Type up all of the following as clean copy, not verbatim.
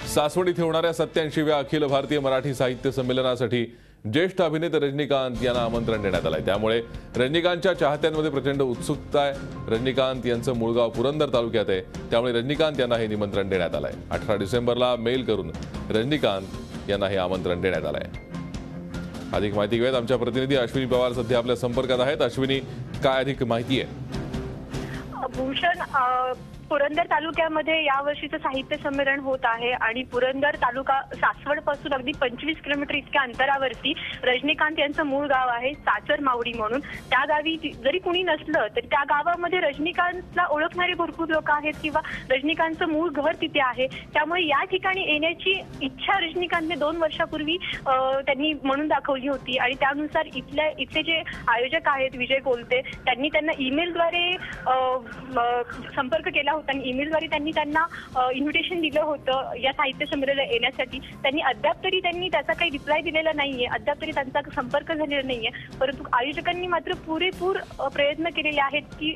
सासवड इथे होणाऱ्या 87व्या अखिल भारतीय मराठी साहित्य संमेलनासाठी ज्येष्ठ अभिनेते रजनीकांत यांना आमंत्रण देण्यात आलंय। त्यामुळे रजनीकांतच्या चाहत्यांमध्ये प्रचंड उत्सुकता आहे। रजनीकांत यांचं मूळ गाव पुरंदर तालुक्यात आहे, त्यामुळे रजनीकांत यांना हे निमंत्रण देण्यात आलंय। 18 डिसेंबरला मेल करून रजनीकांत यांना हे आमंत्रण देण्यात आलंय। अधिक माहिती घेऊयात, आमच्या प्रतिनिधी अश्विनी पवार सध्या आपल्या संपर्कात आहेत। अश्विनी, काय अधिक माहिती आहे? भूषण, पुरंदर तालुक्यामध्ये यावर्षीचं साहित्य संमेलन होत आहे आणि पुरंदर तालुका सासवड पासून अगदी 25 किलोमीटर इतक्या अंतरावरती रजनीकांत यांचं मूळ गाव आहे, साचर मावडी म्हणून। त्या गावी जरी कुणी नसलं तरी त्या गावामध्ये रजनीकांतला ओळखणारे भरपूर लोक आहेत किंवा रजनीकांतचं मूळ घर तिथे आहे। त्यामुळे या ठिकाणी येण्याची इच्छा रजनीकांतने 2 वर्षापूर्वी त्यांनी म्हणून दाखवली होती आणि त्यानुसार इथले जे आयोजक आहेत विजय कोलते, त्यांनी त्यांना ईमेलद्वारे संपर्क केला होता आणि ईमेलद्वारे त्यांनी त्यांना इन्व्हिटेशन दिलं होतं या साहित्य संमेलनाला येण्यासाठी। त्यांनी अद्याप तरी त्याचा काही रिप्लाय दिलेला नाहीये, अद्याप तरी त्यांचा संपर्क झालेला नाहीये। परंतु आयोजकांनी मात्र पुरेपूर प्रयत्न केलेले आहेत की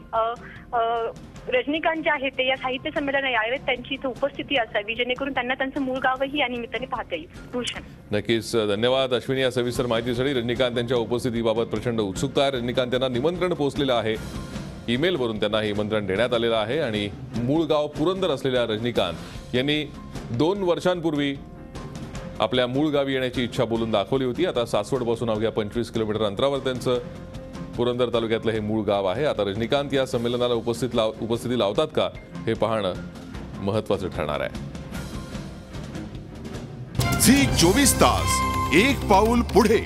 रजनीकांत जे आहेत ते या साहित्य संमेलनाला यावेत, त्यांची इथे उपस्थिती असावी, जेणेकरून त्यांना त्यांचं मूळ गावही या निमित्ताने पाहता येईल। भूषण, नक्कीच धन्यवाद अश्विनी या सविस्तर माहितीसाठी। रजनीकांत यांच्या उपस्थितीबाबत प्रचंड उत्सुकता आहे। रजनीकांत यांना निमंत्रण पोहोचलेलं आहे, ईमेलवरून त्यांना हे निमंत्रण देण्यात आलेलं आहे आणि मूळ गाव पुरंदर असलेल्या रजनीकांत यांनी 2 वर्षांपूर्वी आपल्या मूळ गावी येण्याची इच्छा बोलून दाखवली होती। आता सासवडपासून अवघ्या 25 किलोमीटर अंतरावर त्यांचं पुरंदर तालुक्यातलं हे मूळ गाव आहे। आता रजनीकांत या संमेलनाला उपस्थिती लावतात का हे पाहणं महत्त्वाचं ठरणार आहे। झी 24 तास, एक पाऊल पुढे।